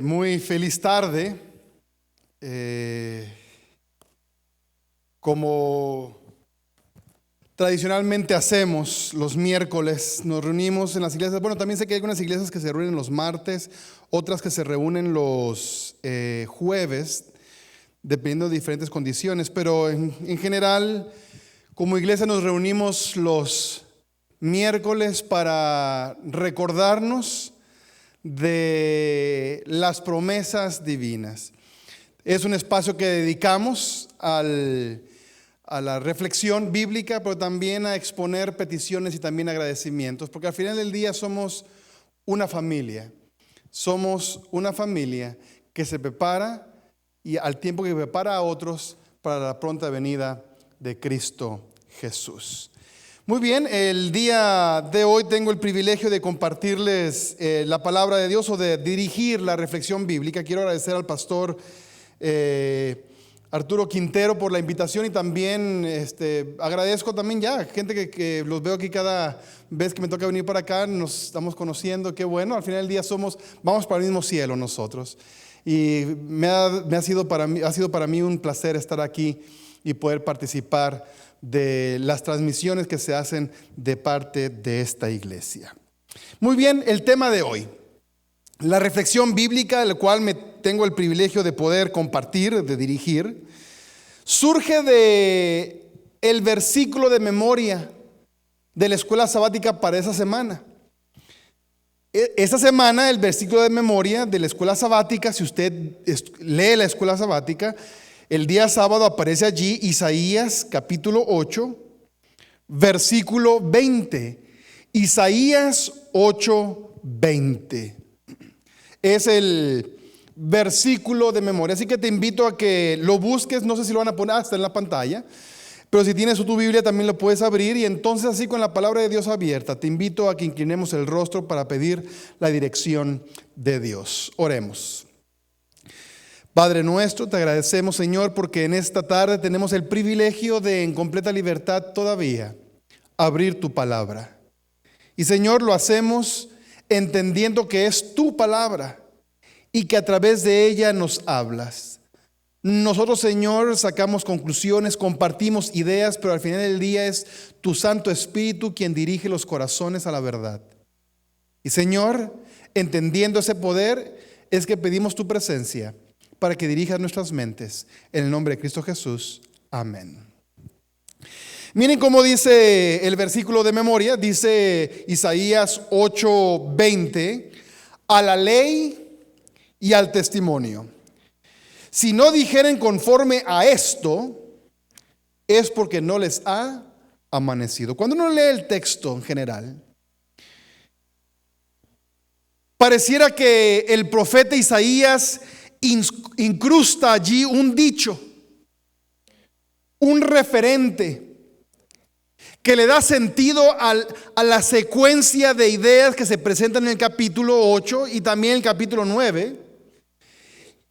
Muy feliz tarde. Como tradicionalmente hacemos los miércoles, nos reunimos en las iglesias. Bueno, también sé que hay algunas iglesias que se reúnen los martes, otras que se reúnen los jueves, dependiendo de diferentes condiciones. Pero en general, como iglesia nos reunimos los miércoles para recordarnos de las promesas divinas. Es un espacio que dedicamos a la reflexión bíblica, pero también a exponer peticiones y también agradecimientos, porque al final del día somos una familia. Somos una familia que se prepara y al tiempo que prepara a otros para la pronta venida de Cristo Jesús. Muy bien, el día de hoy tengo el privilegio de compartirles la palabra de Dios o de dirigir la reflexión bíblica. Quiero agradecer al pastor Arturo Quintero por la invitación y también agradezco también ya gente que los veo aquí cada vez que me toca venir para acá, nos estamos conociendo, qué bueno, al final del día vamos para el mismo cielo nosotros. Y ha sido para mí un placer estar aquí y poder participar de las transmisiones que se hacen de parte de esta iglesia. Muy bien, el tema de hoy, la reflexión bíblica, el cual me tengo el privilegio de poder compartir, de dirigir, surge de el versículo de memoria de la escuela sabática para esa semana. Esta semana el versículo de memoria de la escuela sabática, si usted lee la escuela sabática, el día sábado aparece allí Isaías capítulo 8, versículo 20. Isaías 8, 20. Es el versículo de memoria. Así que te invito a que lo busques. No sé si lo van a poner, está en la pantalla. Pero si tienes tu Biblia también lo puedes abrir. Y entonces así con la palabra de Dios abierta, te invito a que inclinemos el rostro para pedir la dirección de Dios. Oremos. Padre nuestro, te agradecemos, Señor, porque en esta tarde tenemos el privilegio de, en completa libertad todavía, abrir tu palabra. Y Señor, lo hacemos entendiendo que es tu palabra y que a través de ella nos hablas. Nosotros, Señor, sacamos conclusiones, compartimos ideas, pero al final del día es tu Santo Espíritu quien dirige los corazones a la verdad. Y Señor, entendiendo ese poder, es que pedimos tu presencia para que dirijas nuestras mentes. En el nombre de Cristo Jesús. Amén. Miren cómo dice el versículo de memoria. Dice Isaías 8:20. A la ley y al testimonio. Si no dijeren conforme a esto, es porque no les ha amanecido. Cuando uno lee el texto en general, pareciera que el profeta Isaías incrusta allí un dicho, un referente que le da sentido a la secuencia de ideas que se presentan en el capítulo 8 y también el capítulo 9.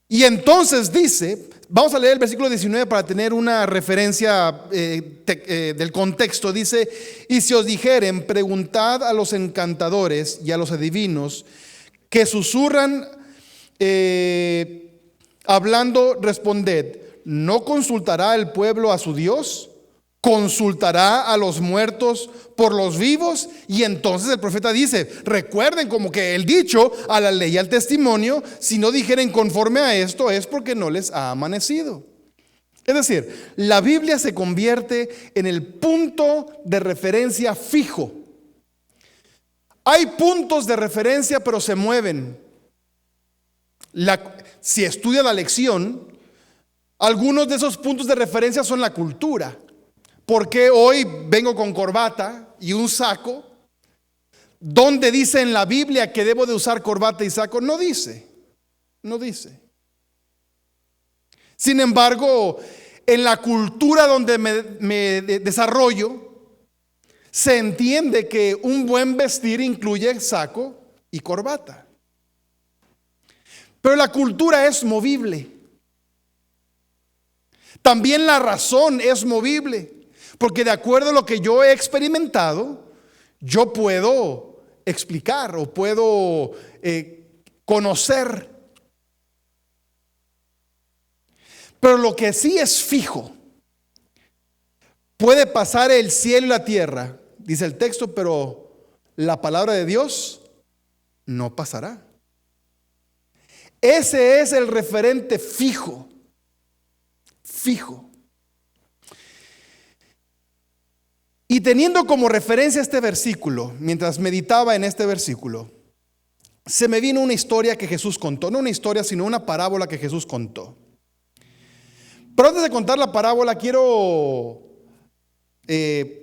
Y entonces dice, vamos a leer el versículo 19 para tener una referencia del contexto. Dice: y si os dijeren, preguntad a los encantadores y a los adivinos que susurran hablando, responded: ¿no consultará el pueblo a su Dios? ¿Consultará a los muertos por los vivos? Y entonces el profeta dice, recuerden como que el dicho, a la ley y al testimonio, si no dijeren conforme a esto, es porque no les ha amanecido. Es decir, la Biblia se convierte en el punto de referencia fijo. Hay puntos de referencia, pero se mueven. Si estudia la lección, algunos de esos puntos de referencia son la cultura. ¿Por qué hoy vengo con corbata y un saco? ¿Dónde dice en la Biblia que debo de usar corbata y saco? No dice. Sin embargo, en la cultura donde me desarrollo, se entiende que un buen vestir incluye saco y corbata. Pero la cultura es movible. También la razón es movible. Porque de acuerdo a lo que yo he experimentado, yo puedo explicar o puedo conocer Pero lo que sí es fijo, puede pasar el cielo y la tierra, dice el texto, pero la palabra de Dios no pasará. Ese es el referente fijo, fijo. Y teniendo como referencia este versículo, mientras meditaba en este versículo, se me vino una historia que Jesús contó, no una historia, sino una parábola que Jesús contó. Pero antes de contar la parábola, quiero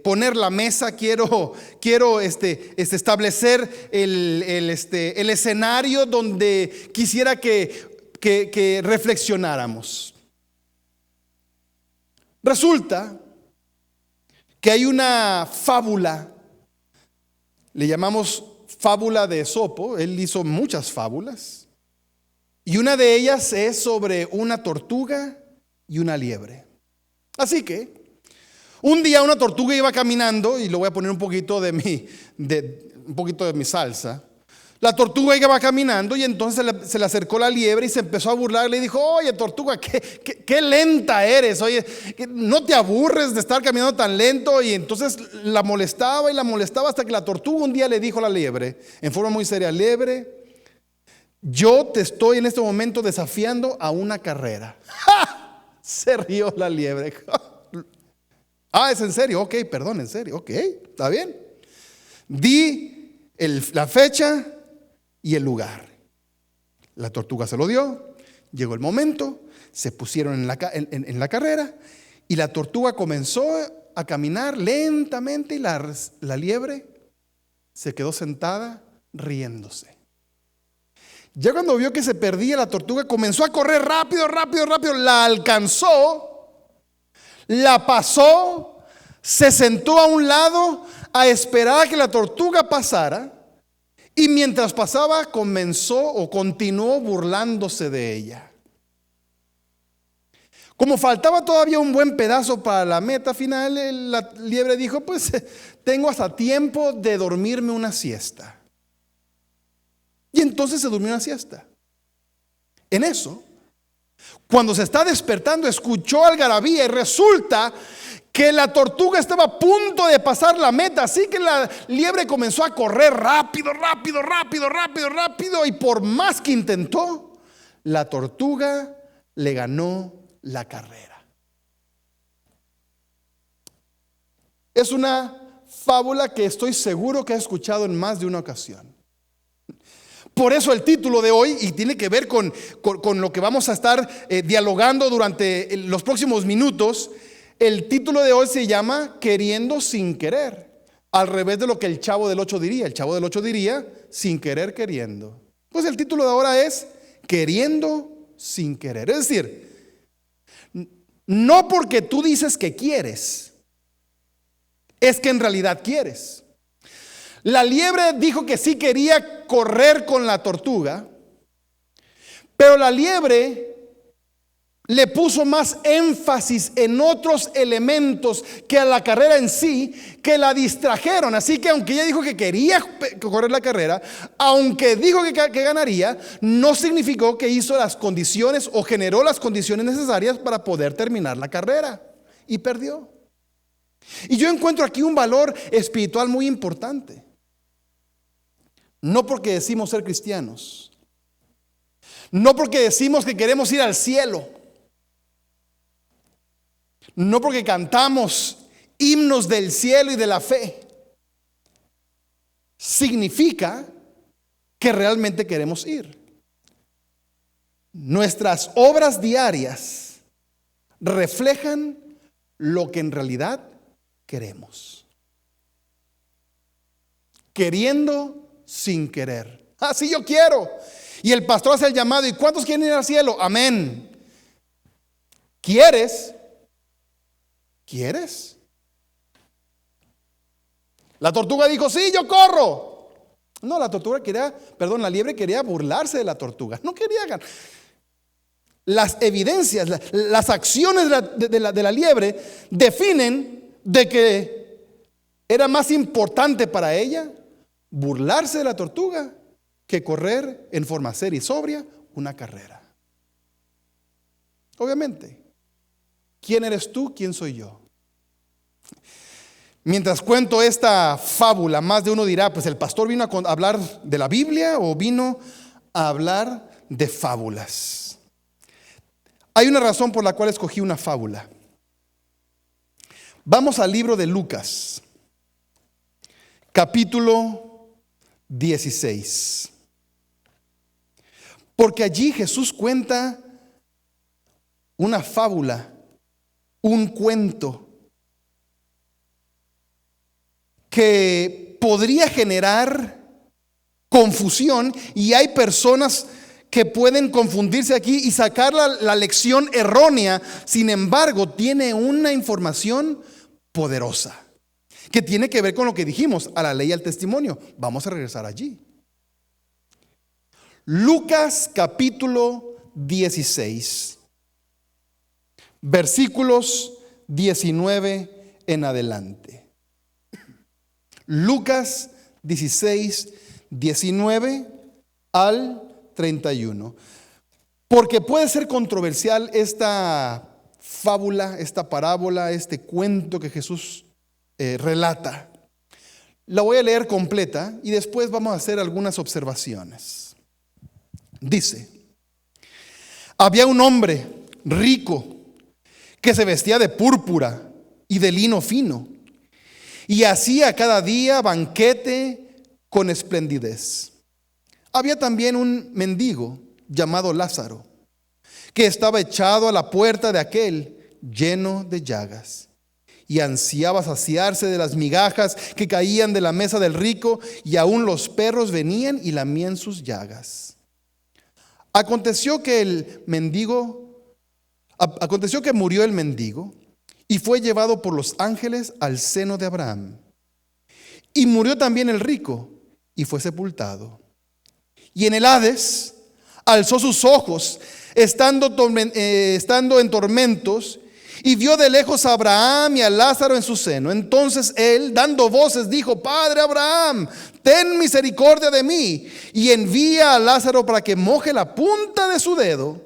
poner la mesa, quiero establecer el escenario donde quisiera que reflexionáramos. Resulta que hay una fábula, le llamamos fábula de Esopo. Él hizo muchas fábulas, y una de ellas es sobre una tortuga y una liebre. Así que un día una tortuga iba caminando, y le voy a poner un poquito de mi salsa. La tortuga iba caminando, y entonces se le acercó la liebre y se empezó a burlar. Le dijo: oye, tortuga, qué lenta eres. Oye, no te aburres de estar caminando tan lento. Y entonces la molestaba y la molestaba, hasta que la tortuga un día le dijo a la liebre, en forma muy seria: liebre, yo te estoy en este momento desafiando a una carrera. ¡Ja! Se rió la liebre. Ah, ¿es en serio? Ok, perdón, en serio. Ok, está bien. Di la fecha y el lugar. La tortuga se lo dio. Llegó el momento. Se pusieron en la carrera. Y la tortuga comenzó a caminar lentamente. Y la liebre se quedó sentada riéndose. Ya cuando vio que se perdía, la tortuga comenzó a correr rápido, rápido, rápido. La alcanzó. La pasó, se sentó a un lado a esperar a que la tortuga pasara, y mientras pasaba continuó burlándose de ella. Como faltaba todavía un buen pedazo para la meta final, la liebre dijo: pues tengo hasta tiempo de dormirme una siesta. Y entonces se durmió una siesta. En eso, cuando se está despertando, escuchó algarabía, y resulta que la tortuga estaba a punto de pasar la meta. Así que la liebre comenzó a correr rápido, rápido, rápido, rápido, rápido, y por más que intentó, la tortuga le ganó la carrera. Es una fábula que estoy seguro que has escuchado en más de una ocasión. Por eso el título de hoy, y tiene que ver con lo que vamos a estar dialogando durante los próximos minutos. El título de hoy se llama Queriendo sin querer, al revés de lo que el Chavo del 8 diría. El Chavo del 8 diría sin querer queriendo. Pues el título de ahora es Queriendo sin querer. Es decir, no porque tú dices que quieres, es que en realidad quieres. La liebre dijo que sí quería correr con la tortuga, pero la liebre le puso más énfasis en otros elementos que a la carrera en sí, que la distrajeron. Así que aunque ella dijo que quería correr la carrera, aunque dijo que ganaría, no significó que hizo las condiciones o generó las condiciones necesarias para poder terminar la carrera, y perdió. Y yo encuentro aquí un valor espiritual muy importante. No porque decimos ser cristianos, no porque decimos que queremos ir al cielo, no porque cantamos himnos del cielo y de la fe, significa que realmente queremos ir. Nuestras obras diarias reflejan lo que en realidad queremos. Queriendo sin querer. Así yo quiero. Y el pastor hace el llamado: ¿y cuántos quieren ir al cielo? Amén. ¿Quieres? ¿Quieres? La tortuga dijo: sí, yo corro. No, la liebre quería burlarse de la tortuga. No quería ganar. Las evidencias, las acciones de la liebre definen de que era más importante para ella burlarse de la tortuga que correr en forma seria y sobria una carrera. Obviamente, ¿Quién eres tú? ¿Quién soy yo? Mientras cuento esta fábula, más de uno dirá, pues el pastor vino a hablar de la Biblia o vino a hablar de fábulas. Hay una razón por la cual escogí una fábula. Vamos al libro de Lucas, capítulo 16. Porque allí Jesús cuenta una fábula, un cuento que podría generar confusión, y hay personas que pueden confundirse aquí y sacar la lección errónea. Sin embargo, tiene una información poderosa que tiene que ver con lo que dijimos, a la ley y al testimonio. Vamos a regresar allí. Lucas capítulo 16, versículos 19 en adelante. Lucas 16, 19 al 31. Porque puede ser controversial esta fábula, esta parábola, este cuento que Jesús relata. La voy a leer completa y después vamos a hacer algunas observaciones. Dice: había un hombre rico que se vestía de púrpura y de lino fino, y hacía cada día banquete con esplendidez. Había también un mendigo llamado Lázaro, que estaba echado a la puerta de aquel, lleno de llagas, y ansiaba saciarse de las migajas que caían de la mesa del rico, y aún los perros venían y lamían sus llagas. Aconteció que murió el mendigo y fue llevado por los ángeles al seno de Abraham. Y murió también el rico y fue sepultado. Y en el Hades alzó sus ojos, estando en tormentos, y vio de lejos a Abraham y a Lázaro en su seno. Entonces él, dando voces, dijo: Padre Abraham, ten misericordia de mí, y envía a Lázaro para que moje la punta de su dedo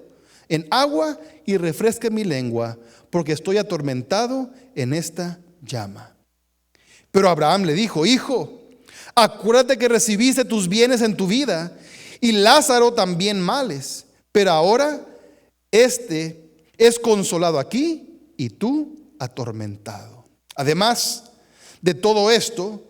en agua y refresque mi lengua, porque estoy atormentado en esta llama. Pero Abraham le dijo: Hijo, acuérdate que recibiste tus bienes en tu vida, y Lázaro también males, pero ahora este es consolado aquí y tú atormentado. Además de todo esto,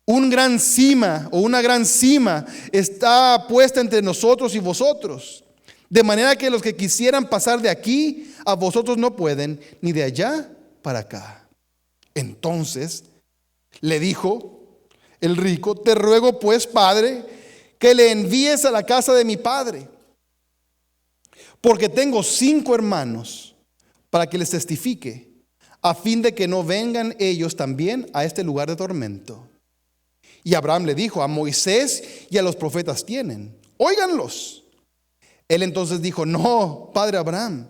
una gran cima está puesta entre nosotros y vosotros, de manera que los que quisieran pasar de aquí a vosotros no pueden, ni de allá para acá. Entonces le dijo el rico: te ruego pues, Padre, que le envíes a la casa de mi padre, porque tengo 5 hermanos, para que les testifique, a fin de que no vengan ellos también a este lugar de tormento. Y Abraham le dijo: a Moisés y a los profetas tienen, óiganlos. Él entonces dijo: no, padre Abraham,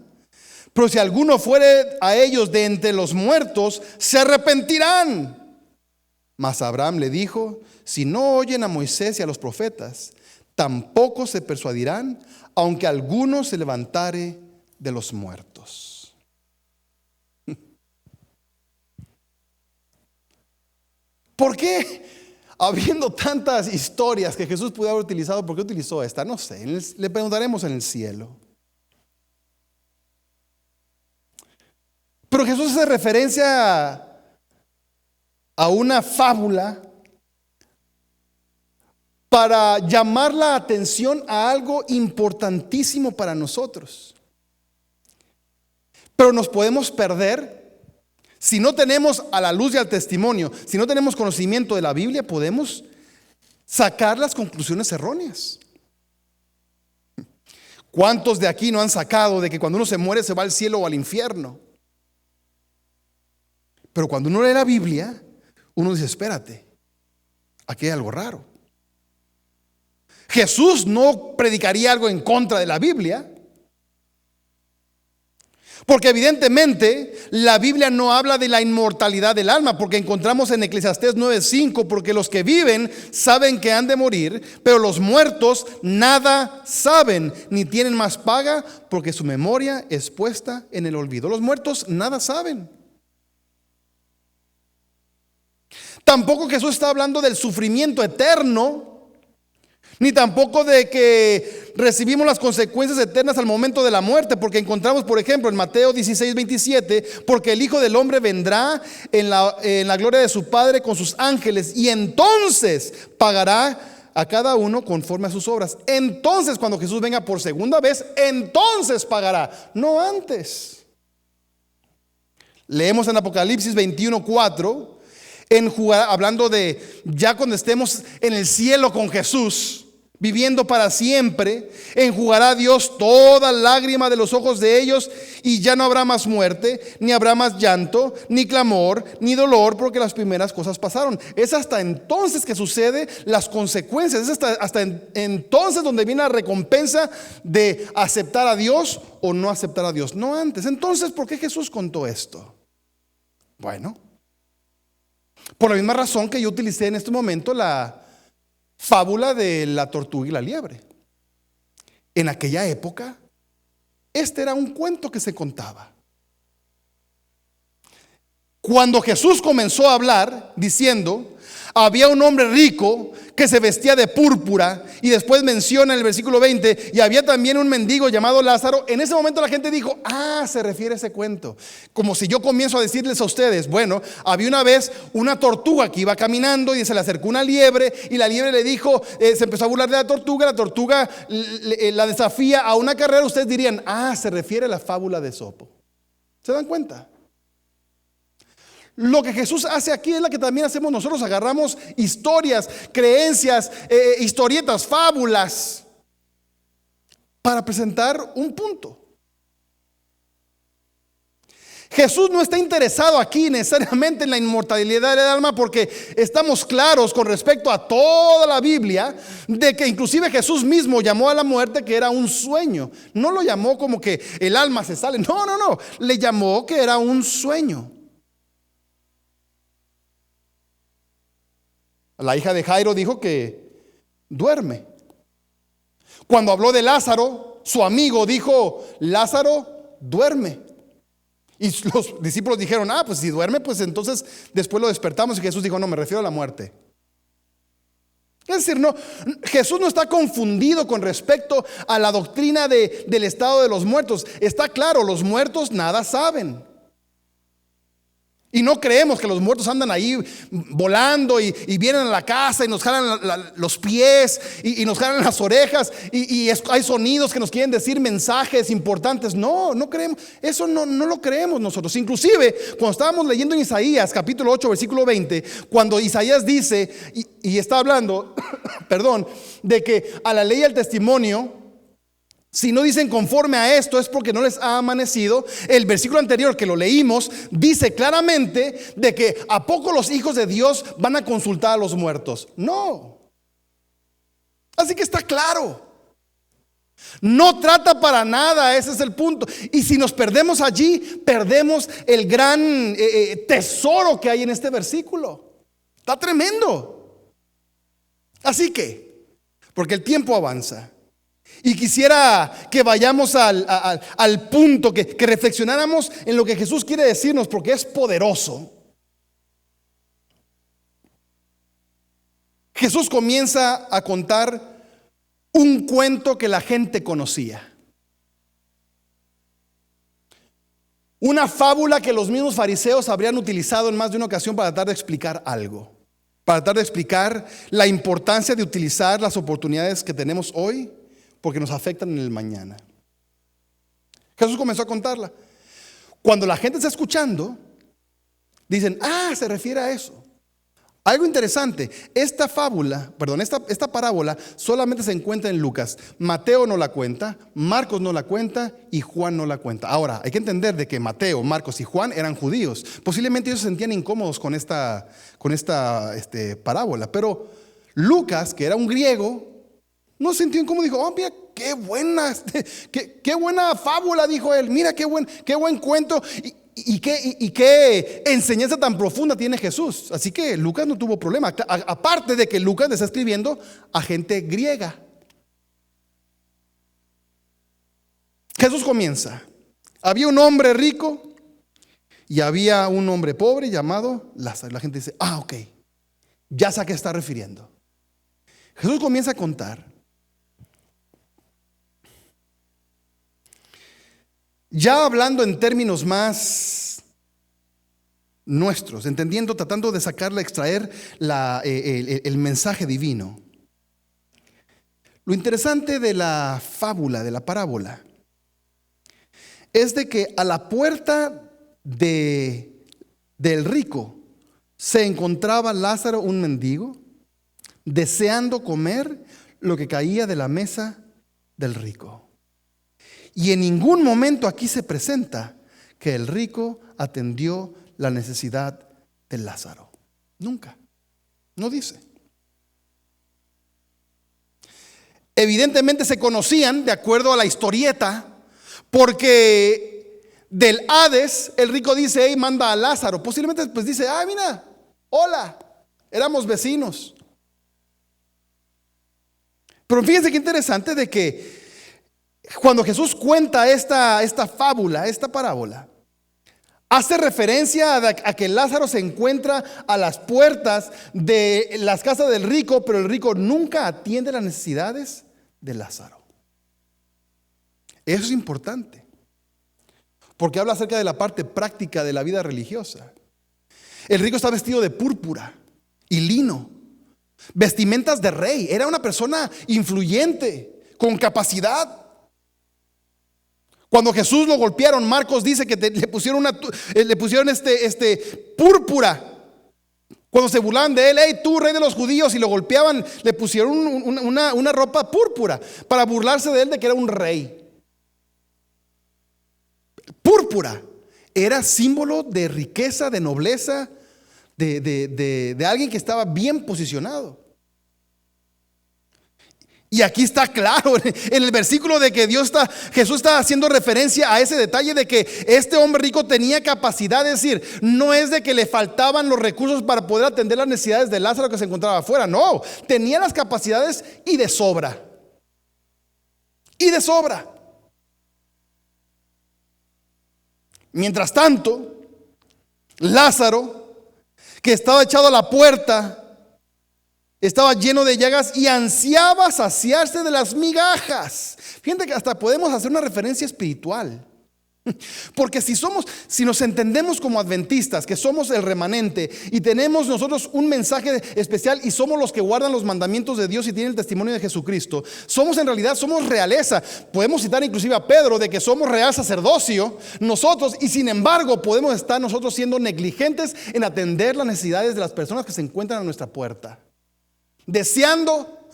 pero si alguno fuere a ellos de entre los muertos, se arrepentirán. Mas Abraham le dijo: si no oyen a Moisés y a los profetas, tampoco se persuadirán, aunque alguno se levantare de los muertos. ¿Por qué, habiendo tantas historias que Jesús pudo haber utilizado, por qué utilizó esta? No sé, le preguntaremos en el cielo. Pero Jesús hace referencia a una fábula para llamar la atención a algo importantísimo para nosotros. Pero nos podemos perder si no tenemos a la luz y al testimonio, si no tenemos conocimiento de la Biblia, podemos sacar las conclusiones erróneas. ¿Cuántos de aquí no han sacado de que cuando uno se muere se va al cielo o al infierno? Pero cuando uno lee la Biblia, uno dice: espérate, aquí hay algo raro. Jesús no predicaría algo en contra de la Biblia. Porque evidentemente la Biblia no habla de la inmortalidad del alma, porque encontramos en Eclesiastés 9:5, porque los que viven saben que han de morir, pero los muertos nada saben, ni tienen más paga, porque su memoria es puesta en el olvido. Los muertos nada saben. Tampoco Jesús está hablando del sufrimiento eterno, ni tampoco de que recibimos las consecuencias eternas al momento de la muerte, porque encontramos, por ejemplo, en Mateo 16:27, porque el Hijo del Hombre vendrá en la gloria de su Padre con sus ángeles, y entonces pagará a cada uno conforme a sus obras. Entonces, cuando Jesús venga por segunda vez, entonces pagará, no antes. Leemos en Apocalipsis 21:4, hablando de ya cuando estemos en el cielo con Jesús, viviendo para siempre, enjugará Dios toda lágrima de los ojos de ellos, y ya no habrá más muerte, ni habrá más llanto, ni clamor, ni dolor, porque las primeras cosas pasaron. Es hasta entonces que sucede las consecuencias. Es hasta entonces donde viene la recompensa de aceptar a Dios o no aceptar a Dios, no antes. Entonces, ¿por qué Jesús contó esto? Bueno, por la misma razón que yo utilicé en este momento la fábula de la tortuga y la liebre. En aquella época, este era un cuento que se contaba. Cuando Jesús comenzó a hablar diciendo, había un hombre rico que se vestía de púrpura, y después menciona en el versículo 20, y había también un mendigo llamado Lázaro. En ese momento la gente dijo, se refiere a ese cuento. Como si yo comienzo a decirles a ustedes, bueno, había una vez una tortuga que iba caminando y se le acercó una liebre, y la liebre le dijo, se empezó a burlar de la tortuga la desafía a una carrera. Ustedes dirían, se refiere a la fábula de Esopo. ¿Se dan cuenta? Lo que Jesús hace aquí es lo que también hacemos nosotros. Agarramos historias, creencias, historietas, fábulas, para presentar un punto. Jesús no está interesado aquí necesariamente en la inmortalidad del alma, porque estamos claros con respecto a toda la Biblia de que inclusive Jesús mismo llamó a la muerte que era un sueño. No lo llamó como que el alma se sale, no, le llamó que era un sueño. La hija de Jairo dijo que duerme. Cuando habló de Lázaro, su amigo dijo, Lázaro duerme. Y los discípulos dijeron, pues si duerme, pues entonces después lo despertamos. Y Jesús dijo, no, me refiero a la muerte. Es decir, no, Jesús no está confundido con respecto a la doctrina del estado de los muertos. Está claro, los muertos nada saben. Y no creemos que los muertos andan ahí volando y vienen a la casa y nos jalan los pies y nos jalan las orejas y hay sonidos que nos quieren decir mensajes importantes. No creemos. Eso no lo creemos nosotros. Inclusive cuando estábamos leyendo en Isaías capítulo 8 versículo 20, cuando Isaías dice y está hablando perdón, de que a la ley y al testimonio, si no dicen conforme a esto, es porque no les ha amanecido. El versículo anterior que lo leímos dice claramente de que ¿a poco los hijos de Dios van a consultar a los muertos? No. Así que está claro. No trata para nada, ese es el punto. Y si nos perdemos allí, perdemos el gran tesoro que hay en este versículo. Está tremendo. Así que, porque el tiempo avanza, y quisiera que vayamos al punto, que reflexionáramos en lo que Jesús quiere decirnos, porque es poderoso. Jesús comienza a contar un cuento que la gente conocía. Una fábula que los mismos fariseos habrían utilizado en más de una ocasión para tratar de explicar algo. Para tratar de explicar la importancia de utilizar las oportunidades que tenemos hoy, porque nos afectan en el mañana. Jesús comenzó a contarla. Cuando la gente está escuchando, dicen, se refiere a eso. Algo interesante, esta parábola solamente se encuentra en Lucas. Mateo no la cuenta, Marcos no la cuenta y Juan no la cuenta. Ahora, hay que entender de que Mateo, Marcos y Juan eran judíos. Posiblemente ellos se sentían incómodos con esta parábola, pero Lucas, que era un griego, No se sintió incómodo, dijo, oh, mira, qué buena, qué buena fábula, dijo él. Mira, qué buen cuento. Y qué enseñanza tan profunda tiene Jesús. Así que Lucas no tuvo problema. Aparte de que Lucas le está escribiendo a gente griega. Jesús comienza. Había un hombre rico y había un hombre pobre llamado Lázaro. La gente dice, ok, ya sé a qué está refiriendo. Jesús comienza a contar. Ya hablando en términos más nuestros, entendiendo, tratando de sacarle, extraer el mensaje divino. Lo interesante de la fábula, de la parábola, es de que a la puerta del rico se encontraba Lázaro, un mendigo, deseando comer lo que caía de la mesa del rico. Y en ningún momento aquí se presenta que el rico atendió la necesidad de Lázaro. Nunca. No dice. Evidentemente se conocían de acuerdo a la historieta, porque del Hades el rico dice, hey, manda a Lázaro. Posiblemente pues dice, mira, hola, éramos vecinos. Pero fíjense qué interesante de que cuando Jesús cuenta esta fábula, esta parábola, hace referencia a que Lázaro se encuentra a las puertas de las casas del rico, pero el rico nunca atiende las necesidades de Lázaro. Eso es importante, porque habla acerca de la parte práctica de la vida religiosa. El rico está vestido de púrpura y lino, vestimentas de rey. Era una persona influyente, con capacidad. Cuando Jesús lo golpearon, Marcos dice que le pusieron púrpura. Cuando se burlaban de él, hey, tú rey de los judíos, y lo golpeaban, le pusieron una ropa púrpura para burlarse de él, de que era un rey. Púrpura era símbolo de riqueza, de nobleza, de alguien que estaba bien posicionado. Y aquí está claro en el versículo de que Jesús está haciendo referencia a ese detalle de que este hombre rico tenía capacidad, es decir, no es de que le faltaban los recursos para poder atender las necesidades de Lázaro que se encontraba afuera, no, tenía las capacidades y de sobra. Y de sobra. Mientras tanto, Lázaro, que estaba echado a la puerta, estaba lleno de llagas y ansiaba saciarse de las migajas. Fíjate que hasta podemos hacer una referencia espiritual. Porque si nos entendemos como adventistas, que somos el remanente y tenemos nosotros un mensaje especial y somos los que guardan los mandamientos de Dios y tienen el testimonio de Jesucristo, somos realeza. Podemos citar inclusive a Pedro de que somos real sacerdocio nosotros, y sin embargo podemos estar nosotros siendo negligentes en atender las necesidades de las personas que se encuentran a nuestra puerta. Deseando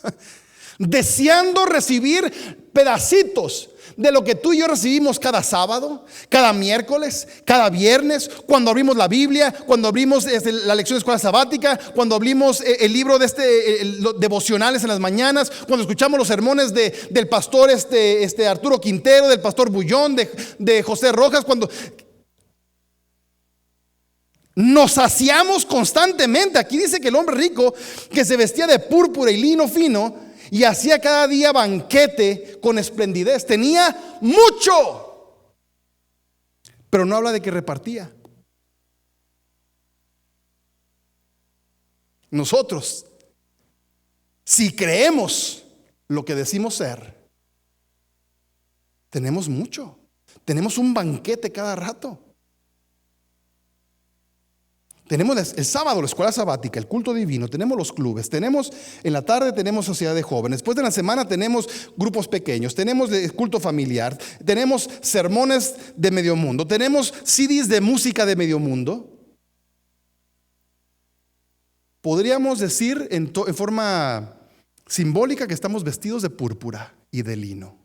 recibir pedacitos de lo que tú y yo recibimos cada sábado, cada miércoles, cada viernes, cuando abrimos la Biblia, cuando abrimos la lección de escuela sabática, cuando abrimos el libro de los devocionales en las mañanas, cuando escuchamos los sermones del pastor Arturo Quintero, del pastor Bullón, de José Rojas, cuando nos saciamos constantemente. Aquí dice que el hombre rico, que se vestía de púrpura y lino fino y hacía cada día banquete con esplendidez, tenía mucho, pero no habla de que repartía. Nosotros, si creemos lo que decimos ser, tenemos mucho, tenemos un banquete cada rato. Tenemos el sábado la escuela sabática, el culto divino, tenemos los clubes, tenemos en la tarde tenemos sociedad de jóvenes, después de la semana tenemos grupos pequeños, tenemos el culto familiar, tenemos sermones de medio mundo, tenemos CDs de música de medio mundo. Podríamos decir en forma simbólica que estamos vestidos de púrpura y de lino.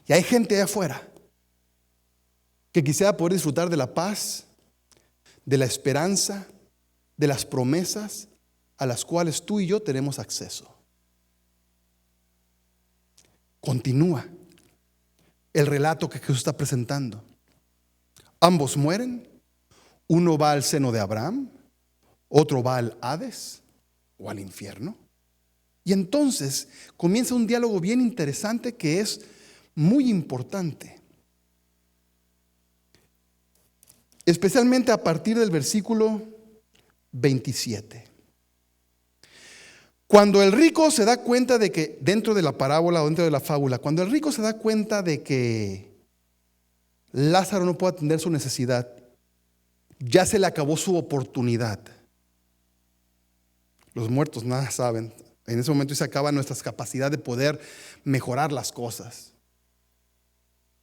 Y hay gente allá afuera que quisiera poder disfrutar de la paz, de la esperanza, de las promesas a las cuales tú y yo tenemos acceso. Continúa el relato que Jesús está presentando. Ambos mueren. Uno va al seno de Abraham, otro va al Hades o al infierno. Y entonces comienza un diálogo bien interesante que es muy importante. Especialmente a partir del versículo 27. Cuando el rico se da cuenta de que, dentro de la parábola o dentro de la fábula, cuando el rico se da cuenta de que Lázaro no puede atender su necesidad, ya se le acabó su oportunidad. Los muertos nada saben. En ese momento se acaba nuestra capacidad de poder mejorar las cosas.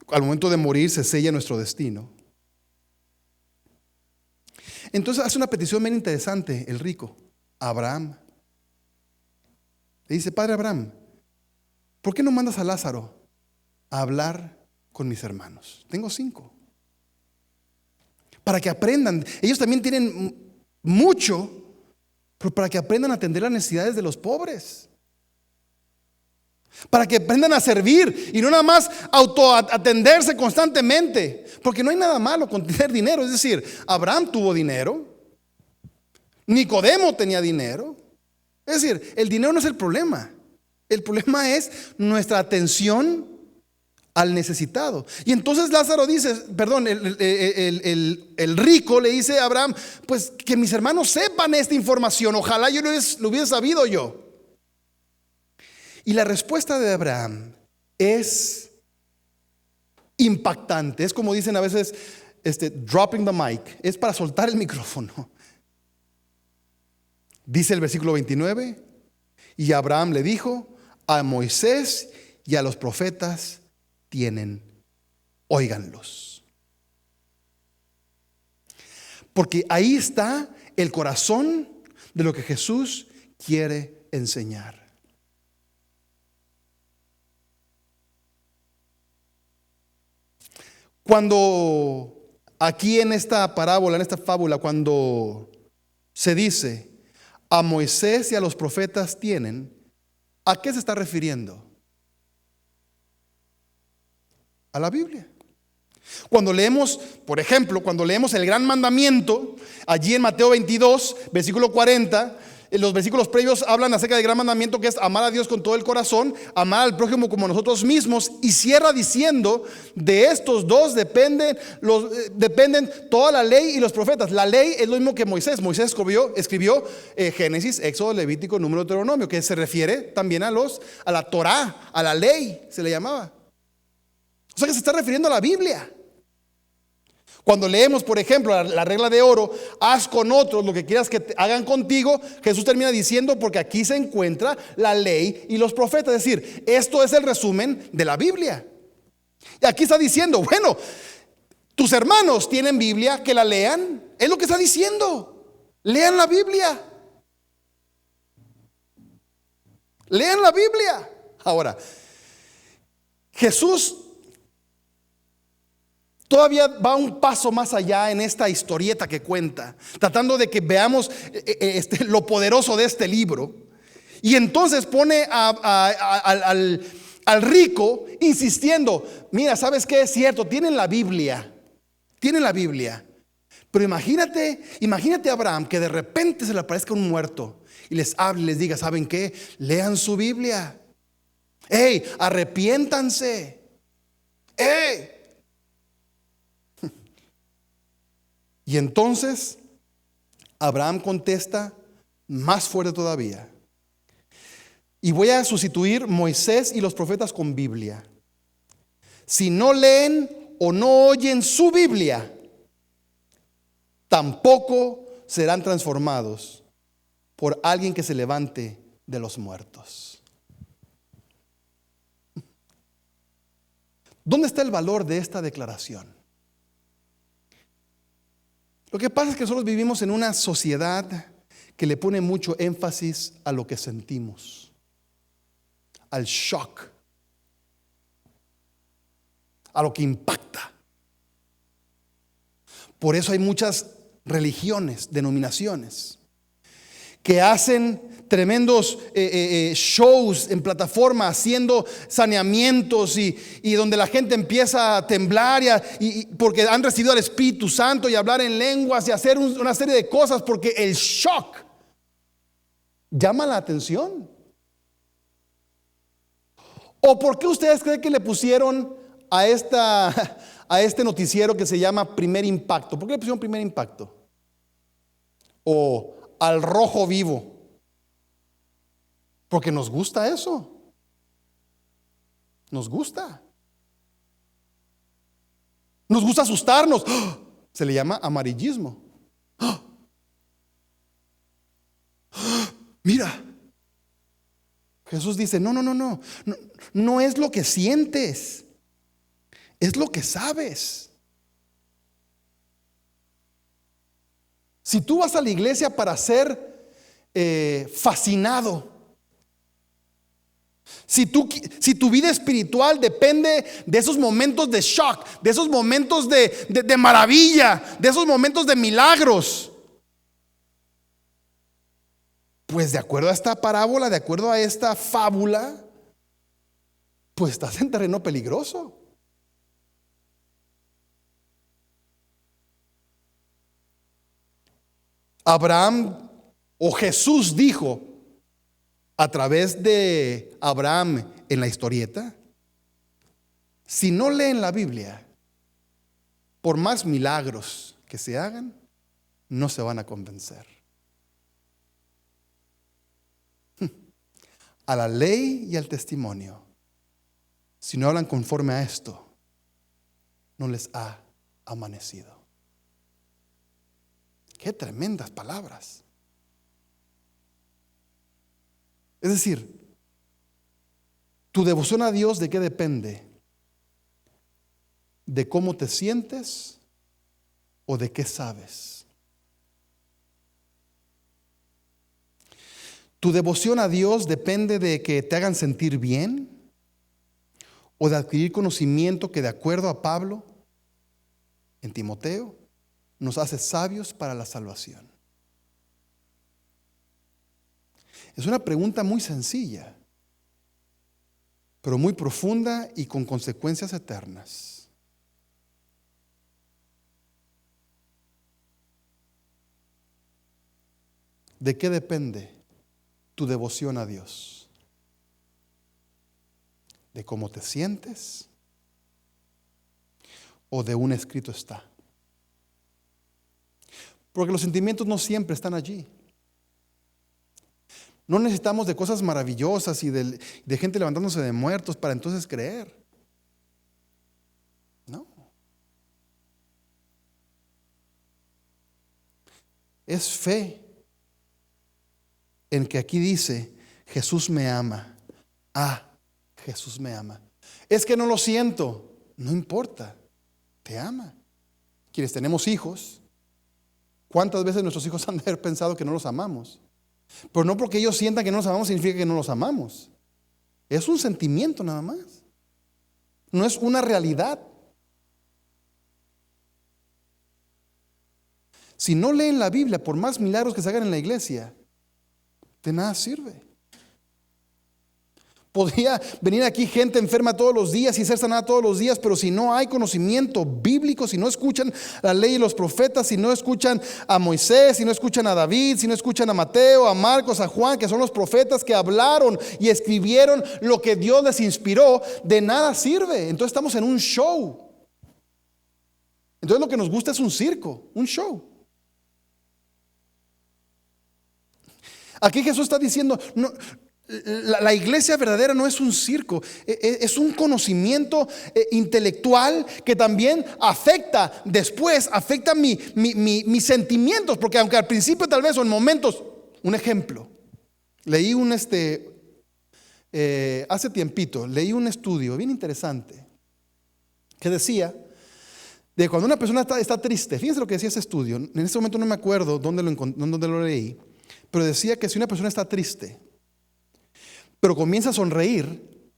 Al momento de morir se sella nuestro destino. Entonces hace una petición bien interesante el rico, a Abraham. Le dice: Padre Abraham, ¿por qué no mandas a Lázaro a hablar con mis hermanos? Tengo 5. Para que aprendan. Ellos también tienen mucho, pero para que aprendan a atender las necesidades de los pobres. Para que aprendan a servir y no nada más autoatenderse constantemente. Porque no hay nada malo con tener dinero. Es decir, Abraham tuvo dinero. Nicodemo tenía dinero. Es decir, el dinero no es el problema. El problema es nuestra atención al necesitado. Y entonces Lázaro dice, perdón, el rico le dice a Abraham: pues que mis hermanos sepan esta información. Ojalá yo lo hubiera sabido yo. Y la respuesta de Abraham es impactante. Es como dicen a veces, dropping the mic. Es para soltar el micrófono. Dice el versículo 29: y Abraham le dijo: a Moisés y a los profetas tienen, óiganlos. Porque ahí está el corazón de lo que Jesús quiere enseñar. Cuando aquí en esta parábola, en esta fábula, cuando se dice a Moisés y a los profetas tienen, ¿a qué se está refiriendo? A la Biblia. Cuando leemos, por ejemplo, cuando leemos el gran mandamiento, allí en Mateo 22, versículo 40, los versículos previos hablan acerca del gran mandamiento, que es amar a Dios con todo el corazón, amar al prójimo como nosotros mismos, y cierra diciendo: de estos dos dependen toda la ley y los profetas. La ley es lo mismo que Moisés. Moisés escribió Génesis, Éxodo, Levítico, Número, Deuteronomio, que se refiere también a la Torá, a la ley se le llamaba. O sea que se está refiriendo a la Biblia. Cuando leemos, por ejemplo, la regla de oro: haz con otros lo que quieras que hagan contigo, Jesús termina diciendo: porque aquí se encuentra la ley y los profetas. Es decir, esto es el resumen de la Biblia. Y aquí está diciendo: bueno, tus hermanos tienen Biblia, que la lean. Es lo que está diciendo. Lean la Biblia. Lean la Biblia. Ahora, Jesús todavía va un paso más allá en esta historieta que cuenta, tratando de que veamos lo poderoso de este libro. Y entonces pone al rico insistiendo: mira, ¿sabes qué? Es cierto, tienen la Biblia. Pero imagínate a Abraham, que de repente se le aparezca un muerto y les hable y les diga: ¿saben qué? Lean su Biblia. ¡Ey! Arrepiéntanse. ¡Ey! Y entonces Abraham contesta más fuerte todavía. Y voy a sustituir Moisés y los profetas con Biblia. Si no leen o no oyen su Biblia, tampoco serán transformados por alguien que se levante de los muertos. ¿Dónde está el valor de esta declaración? Lo que pasa es que nosotros vivimos en una sociedad que le pone mucho énfasis a lo que sentimos, al shock, a lo que impacta. Por eso hay muchas religiones, denominaciones, que hacen tremendos shows en plataforma, haciendo saneamientos y donde la gente empieza a temblar porque han recibido al Espíritu Santo y hablar en lenguas y hacer una serie de cosas porque el shock llama la atención. ¿O por qué ustedes creen que le pusieron a este noticiero que se llama Primer Impacto? ¿Por qué le pusieron Primer Impacto? O Al Rojo Vivo. Porque nos gusta eso. Nos gusta. Nos gusta asustarnos. Se le llama amarillismo. Mira. Jesús dice, no es lo que sientes, es lo que sabes. Si tú vas a la iglesia para ser fascinado, si tu vida espiritual depende de esos momentos de shock, de esos momentos de maravilla, de esos momentos de milagros, pues de acuerdo a esta parábola, de acuerdo a esta fábula, pues estás en terreno peligroso. Abraham o Jesús dijo a través de Abraham en la historieta: si no leen la Biblia, por más milagros que se hagan, no se van a convencer. A la ley y al testimonio, si no hablan conforme a esto, no les ha amanecido. Qué tremendas palabras. Es decir, tu devoción a Dios, ¿de qué depende? ¿De cómo te sientes o de qué sabes? ¿Tu devoción a Dios depende de que te hagan sentir bien o de adquirir conocimiento que, de acuerdo a Pablo en Timoteo, nos hace sabios para la salvación? Es una pregunta muy sencilla, pero muy profunda y con consecuencias eternas. ¿De qué depende tu devoción a Dios? ¿De cómo te sientes o de un escrito está? Porque los sentimientos no siempre están allí. No necesitamos de cosas maravillosas y de gente levantándose de muertos para entonces creer. No. Es fe en que aquí dice: Jesús me ama. Jesús me ama. Es que no lo siento. No importa, te ama. Quienes tenemos hijos, ¿cuántas veces nuestros hijos han de haber pensado que no los amamos? Pero no porque ellos sientan que no los amamos significa que no los amamos. Es un sentimiento nada más. No es una realidad. Si no leen la Biblia, por más milagros que se hagan en la iglesia, de nada sirve. Podría venir aquí gente enferma todos los días y ser sanada todos los días, pero si no hay conocimiento bíblico, si no escuchan la ley y los profetas, si no escuchan a Moisés, si no escuchan a David, si no escuchan a Mateo, a Marcos, a Juan, que son los profetas que hablaron y escribieron lo que Dios les inspiró, de nada sirve. Entonces estamos en un show. Entonces lo que nos gusta es un circo, un show. Aquí Jesús está diciendo, no, la iglesia verdadera no es un circo, es un conocimiento intelectual que también afecta mis sentimientos, porque aunque al principio tal vez o en momentos, un ejemplo, leí hace tiempito, leí un estudio bien interesante que decía de cuando una persona está triste. Fíjense lo que decía ese estudio, en este momento no me acuerdo dónde lo leí, pero decía que si una persona está triste pero comienza a sonreír,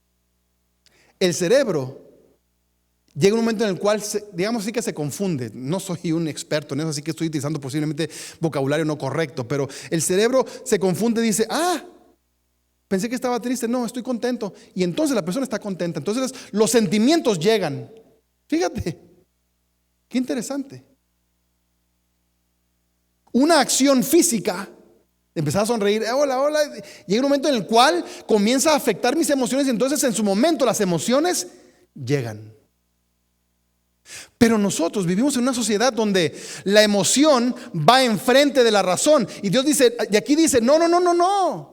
el cerebro llega un momento en el cual, digamos así que se confunde. No soy un experto en eso, así que estoy utilizando posiblemente vocabulario no correcto, pero el cerebro se confunde y dice, pensé que estaba triste, no, estoy contento. Y entonces la persona está contenta. Entonces los sentimientos llegan. Fíjate, qué interesante. Una acción física, empezar a sonreír, hola, hola, llega un momento en el cual comienza a afectar mis emociones y entonces en su momento las emociones llegan. Pero nosotros vivimos en una sociedad donde la emoción va enfrente de la razón. Y Dios dice, y aquí dice, no.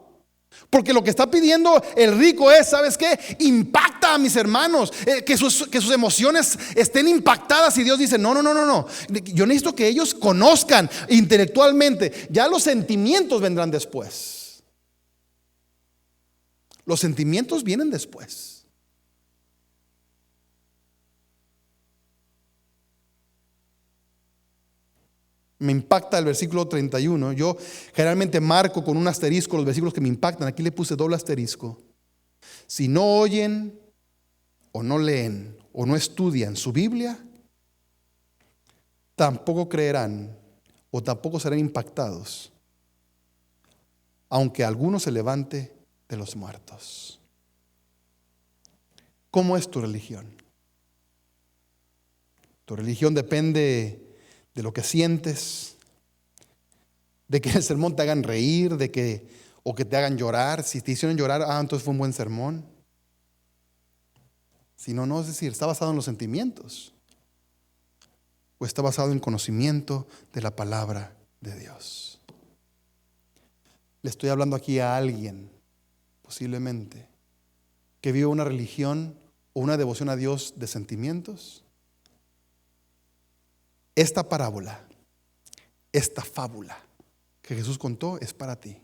Porque lo que está pidiendo el rico es, ¿sabes qué? Impacta a mis hermanos, que sus emociones estén impactadas. Y Dios dice, no. Yo necesito que ellos conozcan intelectualmente. Ya los sentimientos vendrán después. Los sentimientos vienen después. Me impacta el versículo 31. Yo generalmente marco con un asterisco los versículos que me impactan. Aquí le puse doble asterisco. Si no oyen o no leen o no estudian su Biblia, tampoco creerán o tampoco serán impactados, aunque alguno se levante de los muertos. ¿Cómo es tu religión? Tu religión depende de lo que sientes, de que el sermón te hagan reír, o que te hagan llorar. Si te hicieron llorar, entonces fue un buen sermón. Si no, es decir, está basado en los sentimientos o está basado en conocimiento de la palabra de Dios. Le estoy hablando aquí a alguien, posiblemente, que vive una religión o una devoción a Dios de sentimientos. Esta parábola, esta fábula que Jesús contó es para ti.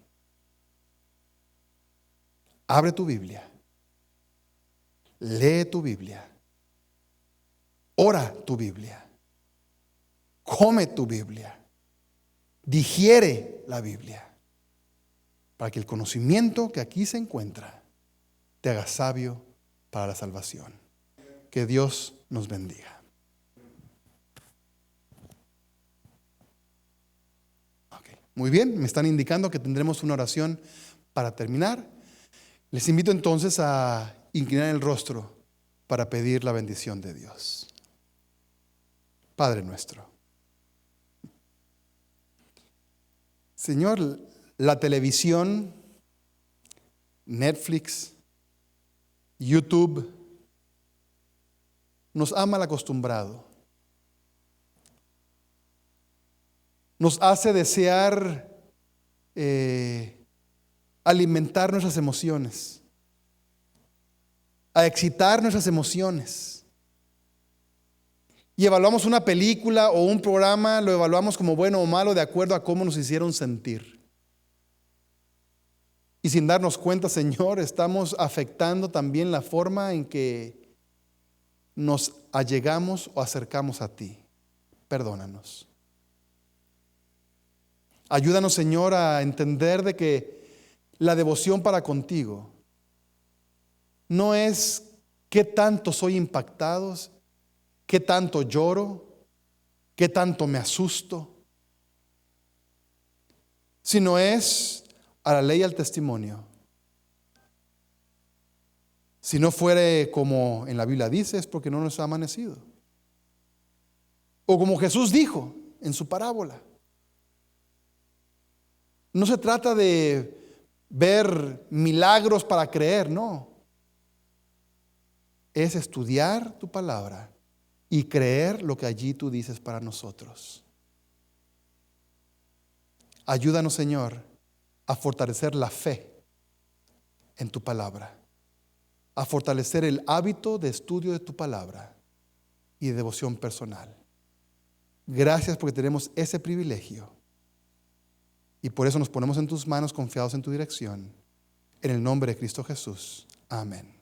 Abre tu Biblia, lee tu Biblia, ora tu Biblia, come tu Biblia, digiere la Biblia, para que el conocimiento que aquí se encuentra te haga sabio para la salvación. Que Dios nos bendiga. Muy bien, me están indicando que tendremos una oración para terminar. Les invito entonces a inclinar el rostro para pedir la bendición de Dios. Padre nuestro. Señor, la televisión, Netflix, YouTube, nos ha mal acostumbrado. Nos hace desear alimentar nuestras emociones, a excitar nuestras emociones. Y evaluamos una película o un programa, lo evaluamos como bueno o malo de acuerdo a cómo nos hicieron sentir. Y sin darnos cuenta, Señor, estamos afectando también la forma en que nos allegamos o acercamos a ti. Perdónanos. Ayúdanos, Señor, a entender de que la devoción para contigo no es qué tanto soy impactado, qué tanto lloro, qué tanto me asusto, sino es a la ley y al testimonio. Si no fuere como en la Biblia dice, es porque no nos ha amanecido. O como Jesús dijo en su parábola. No se trata de ver milagros para creer, no. Es estudiar tu palabra y creer lo que allí tú dices para nosotros. Ayúdanos, Señor, a fortalecer la fe en tu palabra, a fortalecer el hábito de estudio de tu palabra y de devoción personal. Gracias porque tenemos ese privilegio. Y por eso nos ponemos en tus manos confiados en tu dirección. En el nombre de Cristo Jesús. Amén.